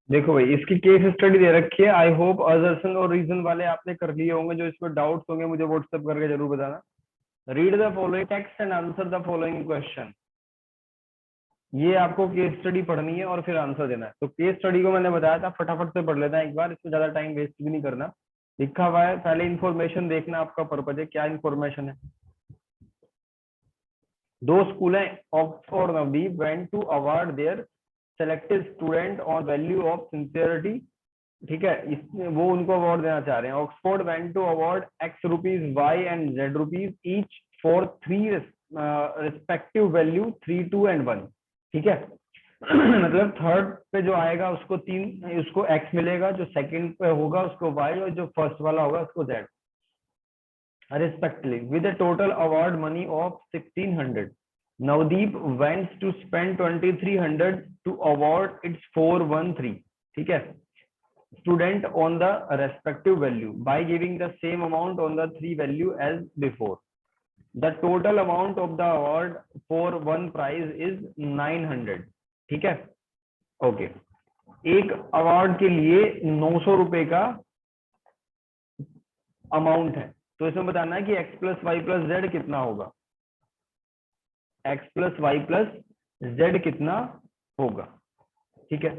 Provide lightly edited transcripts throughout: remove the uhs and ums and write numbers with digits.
देखो भाई, इसकी केस स्टडी दे रखी है। आई होप असर्शन और रीजन वाले आपने कर लिए होंगे। जो इसमें डाउट्स होंगे मुझे व्हाट्सएप करके जरूर बताना। Read the following text and answer the following question. ये आपको केस स्टडी पढ़नी है और फिर आंसर देना है। तो केस स्टडी को मैंने बताया था, फटाफट से पढ़ लेना है एक बार, इसमें ज्यादा टाइम वेस्ट भी नहीं करना। लिखा हुआ है, पहले इन्फॉर्मेशन देखना आपका पर्पज है। क्या इन्फॉर्मेशन है? दो स्कूल है, Oxford Navdeep went to award their selected student on value of sincerity. ठीक है, इसमें वो उनको अवार्ड देना चाह रहे हैं। Oxford went to award x rupees y and z rupees each for three respective value 3, 2 and 1। ठीक है। मतलब थर्ड पे जो आएगा उसको तीन, उसको एक्स मिलेगा, जो सेकंड पे होगा उसको वाई, और जो फर्स्ट वाला होगा उसको Z, respectively, with a total award money of 1600. Navdeep wants to spend 2300 to award its 413. ठीक है, student on the respective value by giving the same amount on the three value as before. The total amount of the award for one prize is 900. ठीक है, okay. एक award के लिए 900 रुपए का amount है। तो इसमें बताना है कि x plus y plus z कितना होगा। x plus y plus z कितना होगा। ठीक है,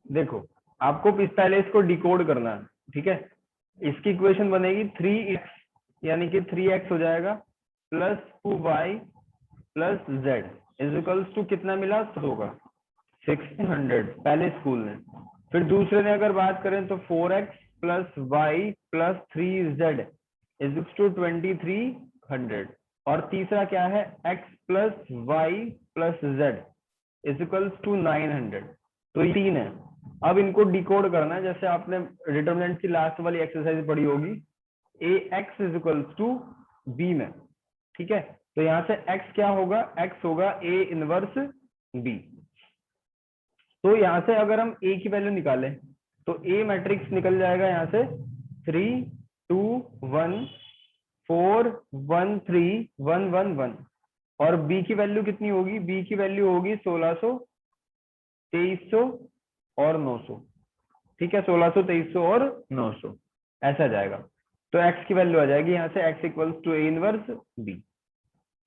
देखो आपको पहले इसको डिकोड करना है। ठीक है, इसकी इक्वेशन बनेगी 3x, यानी कि 3x हो जाएगा plus 2y plus z is equals to कितना मिला, 100 का 1600 पहले स्कूल ने। फिर दूसरे ने अगर बात करें तो 4x plus y plus 3z is to 2300। और तीसरा क्या है, x plus y plus z is equals to 900। तो ये तीन है। अब इनको डिकोड करना है, जैसे आपने डिटरमिनेंट की लास्ट वाली एक्सरसाइज पढ़ी होगी, A x is equals to B में। ठीक है, तो यहाँ से x क्या होगा, x होगा a इनवर्स b। तो यहाँ से अगर हम a की वैल्यू निकालें तो a मैट्रिक्स निकल जाएगा यहाँ से 3, 2, 1, 4, 1, 3, 1, 1, 1। और b की वैल्यू कितनी होगी, b की वैल्यू होगी 1600, 2300 और 900। ठीक है, 1600, 2300 और 900 ऐसा जाएगा। तो x की वैल्यू आ जाएगी यहाँ से x equals to a inverse b।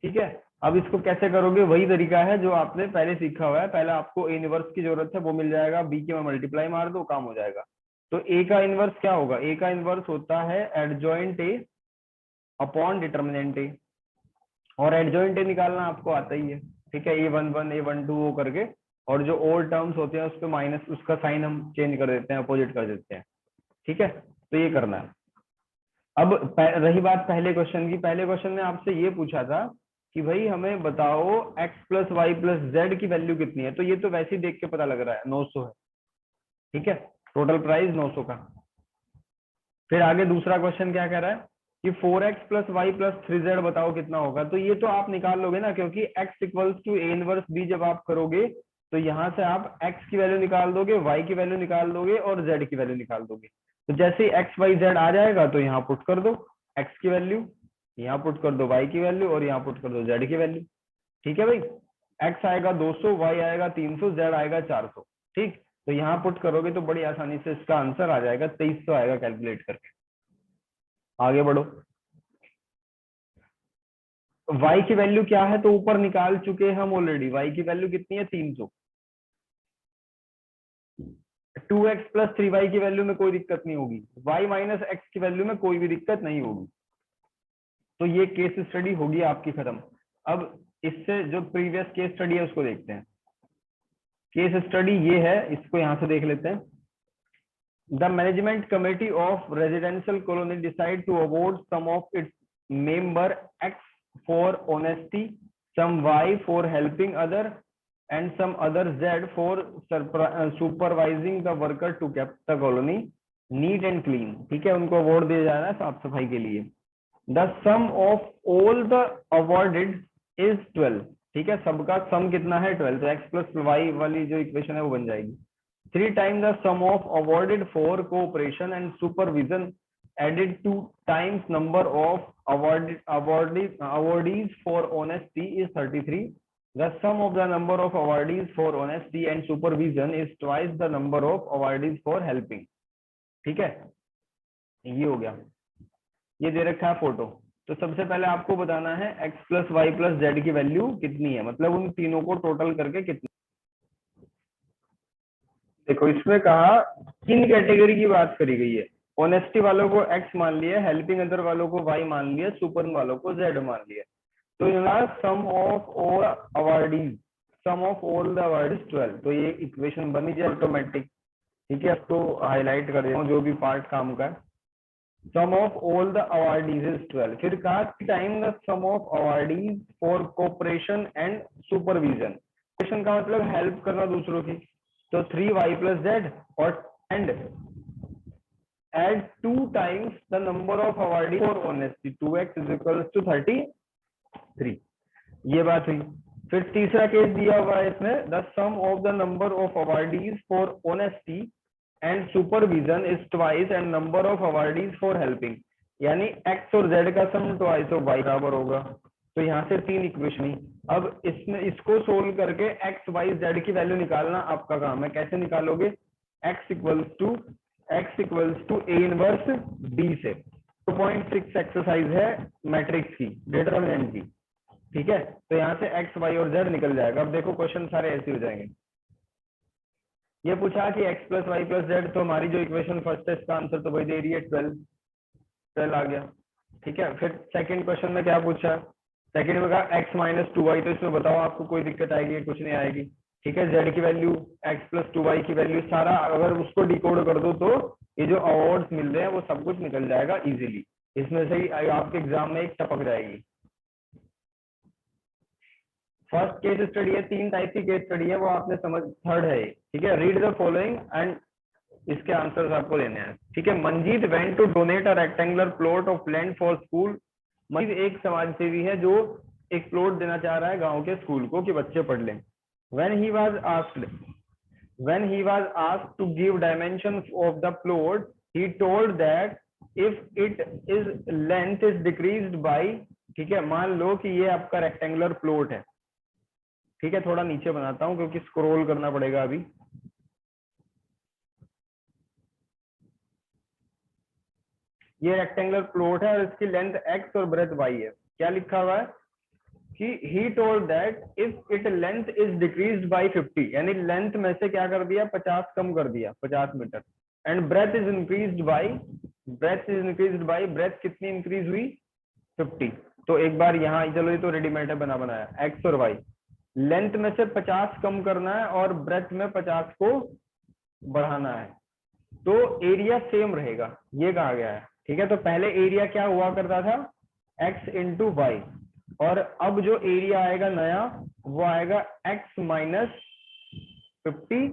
ठीक है, अब इसको कैसे करोगे, वही तरीका है जो आपने पहले सीखा हुआ है। पहले आपको ए इनवर्स की जरूरत है, वो मिल जाएगा, बी के में मल्टीप्लाई मार दो, काम हो जाएगा। तो ए का इनवर्स क्या होगा, ए का इनवर्स होता है एडजॉइंट ए अपॉन डिटर्मिनेंट ए। और एडजॉइंट ए निकालना आपको आता ही है। ठीक है, A11 A12 वो करके, और जो और टर्म्स होते हैं उस पर माइनस, उसका साइन हम चेंज कर देते हैं, अपोजिट कर देते हैं। ठीक है, तो ये करना है। अब रही बात पहले क्वेश्चन की, पहले क्वेश्चन में आपसे ये पूछा था कि भाई हमें बताओ x plus y plus z की वैल्यू कितनी है। तो ये तो वैसे ही देख के पता लग रहा है, 900 है। ठीक है, टोटल प्राइस 900 का। फिर आगे दूसरा क्वेश्चन क्या कह रहा है कि 4x plus y plus 3z बताओ कितना होगा। तो ये तो आप निकाल लोगे ना, क्योंकि x equals to a inverse b जब आप करोगे तो यहाँ से आप x की वैल्यू निकाल दोगे, y की वैल्यू निकाल दोगे और z की वैल्यू निकाल दोगे। तो जैसे ही एक्स वाई जेड आ जाएगा तो यहाँ पुट कर दो x की वैल्यू, यहाँ पुट कर दो y की वैल्यू और यहाँ पुट कर दो z की वैल्यू। ठीक है भाई, x आएगा 200, y आएगा 300, z आएगा 400। ठीक, तो यहाँ पुट करोगे तो बड़ी आसानी से इसका आंसर आ जाएगा, 2300 आएगा कैलकुलेट करके। आगे बढ़ो। y की वैल्यू क्या है, तो ऊपर निकाल चुके हैं हम ऑलरेडी। y की वैल्यू कितनी है, 300। 2x प्लस 3y की वैल्यू में कोई दिक्कत नहीं होगी, y माइनस एक्स की वैल्यू में कोई भी दिक्कत नहीं होगी। तो ये केस स्टडी होगी आपकी खत्म। अब इससे जो प्रीवियस केस स्टडी है उसको देखते हैं। केस स्टडी ये है, इसको यहां से देख लेते हैं। The management committee of residential colony decide to award some of its member x for honesty, some y for helping other and some other z for supervising the worker to keep the colony neat and clean. ठीक है, उनको award दिया जा रहा है साफ सफाई के लिए। The sum of all the awarded is 12। ठीक है, सबका सम कितना है, 12। तो एक्स प्लस वाई वाली जो इक्वेशन है वो बन जाएगी 3 times the sum of awarded for cooperation and supervision added 2 times number of awardees for honesty is 33 the sum of the number of awardees for honesty and supervision is twice the number of awardees for helping. ठीक है, ये हो गया। ये दे रखा है photo. तो सबसे पहले आपको बताना है x plus y plus z की वैल्यू कितनी है, मतलब उन तीनों को टोटल करके कितनी। देखो इसमें कहा तीन कैटेगरी की बात करी गई है। ऑनेस्टी वालों को x मान लिया, हेल्पिंग अदर वालों को y मान लिया, सुपर वालों को z मान लिया। तो यहाँ sum of all awardees, sum of all the awardees 12। तो ये इक्वेशन बनी जाए ऑटोमेटिक। ठीक है, अब तो हाईलाइट कर देता हूँ जो भी पार्ट काम का है। Sum of all the awardees is 12। फिर कहा times the sum of awardees for cooperation and supervision. Cooperation का मतलब हेल्प करना दूसरों की, तो 3y प्लस जेड, और and add 2 times the number of awardee for honesty, 2x is equal to 33। ये बात हुई। फिर तीसरा केस दिया हुआ है इसमें, the sum of the number of awardees for honesty and supervision is twice and number of awardees for helping, यानी x और z का सम ट्वाइस ऑफ y बराबर होगा। तो यहाँ से तीन इक्वेशन ही। अब इसमें इसको सोल्व करके x y z की वैल्यू निकालना आपका काम है। कैसे निकालोगे? x equals to a inverse b से। 2.6 एक्सरसाइज है मैट्रिक्स की, डिटरमिनेंट की। ठीक है, तो यहाँ से x y और z निकल जाएगा। अब देखो क्वेश्चन सारे ऐसे हो जाएंगे। ये पूछा कि x plus y plus z, तो हमारी जो इक्वेशन फर्स्ट है इसका आंसर तो वही दे रही है, 12 आ गया। ठीक है, फिर सेकंड क्वेश्चन में क्या पूछा? सेकंड में कहा x माइनस 2y, तो इसमें बताओ आपको कोई दिक्कत आएगी? कुछ नहीं आएगी। ठीक है, z की वैल्यू, x प्लस 2y की वैल्यू, सारा अगर उसको डिकोड कर दो तो ये जो अवार्ड्स मिल रहे हैं वो सब कुछ निकल जाएगा इजीली। इसमें से ही आपके एग्जाम में एक टपक जाएगी। फर्स्ट केस स्टडी है, 3 टाइप की केस स्टडी है, वो आपने समझ, थर्ड है। ठीक है, रीड द फॉलोइंग एंड इसके आंसर्स आपको लेने हैं। ठीक है, Manjeet went to donate a rectangular plot of land for school. Manjeet एक समाज सेवी है जो एक प्लॉट देना चाह रहा है गांव के स्कूल को कि बच्चे पढ़ लें। when he was asked to give dimensions of the plot, he told that if it is length is decreased by, ठीक है, मान लो कि ये आपका रेक्टेंगुलर प्लॉट है। ठीक है, थोड़ा नीचे बनाता हूं क्योंकि स्क्रॉल करना पड़ेगा अभी। ये रेक्टेंगुलर प्लॉट है और इसकी लेंथ x और ब्रेथ y है। क्या लिखा हुआ है कि he told that if it length is decreased by 50, यानी लेंथ में से क्या कर दिया? 50 कम कर दिया, 50 metre. And breadth is increased by, breadth कितनी इंक्रीज हुई? 50। तो एक बार यहाँ, चलो ये तो रेडीमेड है बना बनाया, x और y। लेंथ में से 50 कम करना है और ब्रेथ में 50 को बढ़ाना है, तो एरिया सेम रहेगा, ये कहा गया है। ठीक है, तो पहले एरिया क्या हुआ करता था? x इंटू वाई, और अब जो एरिया आएगा नया वो आएगा x minus 50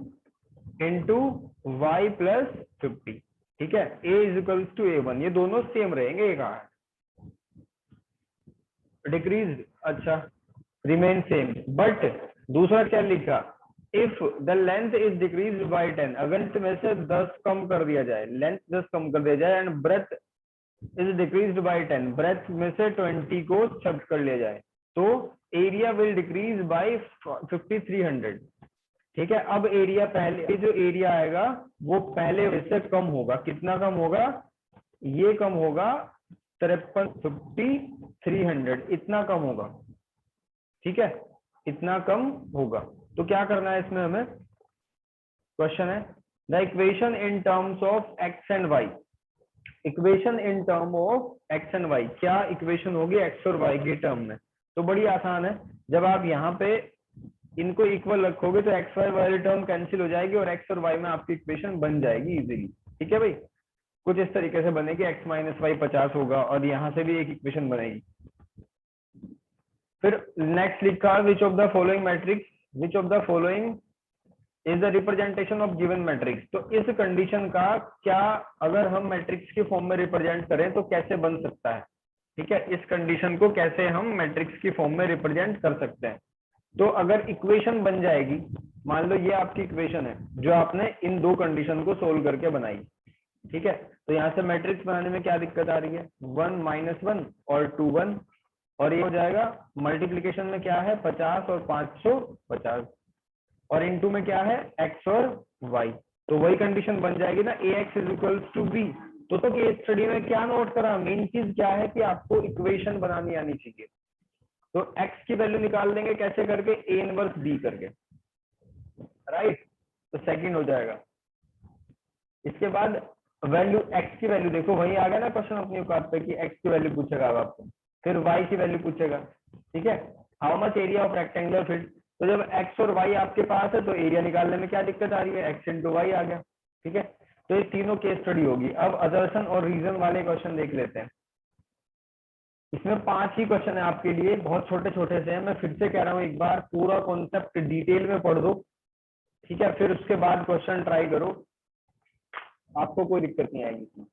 into y plus 50। ठीक है, a is equal to a1, ये दोनों सेम रहेंगे। ये कहा है डिक्रीज, अच्छा रिमेन सेम, बट दूसरा क्या लिखा? If the length is decrease by 10, अगर में से 10 कम कर दिया जाए, लेंथ 10 कम कर दिया जाए, and breadth is decreased by 10, breadth में से 20 को सब कर लिया जाए, तो एरिया विल डिक्रीज बाय 5300। ठीक है, अब एरिया पहले जो एरिया आएगा वो पहले से कम होगा। कितना कम होगा? ये कम होगा 5300, इतना कम होगा। ठीक है, इतना कम होगा। तो क्या करना है इसमें हमें? क्वेश्चन है the equation in terms of x and y. Equation in term of x and y, क्या इक्वेशन होगी एक्स और वाई के टर्म में? तो बड़ी आसान है, जब आप यहाँ पे इनको इक्वल रखोगे तो एक्स वाई वाली टर्म कैंसिल हो जाएगी और एक्स और वाई में आपकी इक्वेशन बन जाएगी इजीली। ठीक है भाई, कुछ इस तरीके से बनेगी, एक्स माइनस वाई 50 होगा और यहाँ से भी एक इक्वेशन बनेगी। फिर नेक्स्ट लिखा which of the following matrix, which of the following is the representation of given matrix. तो इस कंडीशन का क्या, अगर हम मैट्रिक्स के फॉर्म में रिप्रेजेंट करें तो कैसे बन सकता है? ठीक है, इस कंडीशन को कैसे हम मैट्रिक्स की फॉर्म में रिप्रेजेंट कर सकते हैं? तो अगर इक्वेशन बन जाएगी, मान लो ये आपकी इक्वेशन है जो आपने इन दो कंडीशन को सोल्व करके बनाई। ठीक है, तो यहाँ से मैट्रिक्स बनाने में क्या दिक्कत आ रही है? 1 -1 और 2 1, और ये हो जाएगा मल्टीप्लीकेशन में क्या है 50 और 550 और इनटू में क्या है x और y। तो वही कंडीशन बन जाएगी ना ax is equals to b। तो केस स्टडी में क्या नोट करा, मेन चीज क्या है कि आपको इक्वेशन बनानी आनी चाहिए। तो x की वैल्यू निकाल देंगे कैसे करके, a इनवर्स b करके, राइट। तो सेकंड हो जाएगा। इसके बाद वैल्यू x की वैल्यू देखो वही आ गया ना क्वेश्चन अपनी औकात पे कि x की वैल्यू पूछेगा अब आपको, फिर y की वैल्यू पूछेगा, ठीक है। How much area of rectangular field, तो जब x और y आपके पास है तो एरिया निकालने में क्या दिक्कत आ रही है, x इंटू वाई आ गया, ठीक है। तो ये तीनों केस स्टडी होगी। अब अजर्शन और रीजन वाले क्वेश्चन देख लेते हैं। इसमें 5 ही क्वेश्चन है आपके लिए, बहुत छोटे छोटे से हैं। मैं फिर से कह रहा हूँ एक बार पूरा कॉन्सेप्ट डिटेल में पढ़ दो, ठीक है, फिर उसके बाद क्वेश्चन ट्राई करो, आपको कोई दिक्कत नहीं आएगी।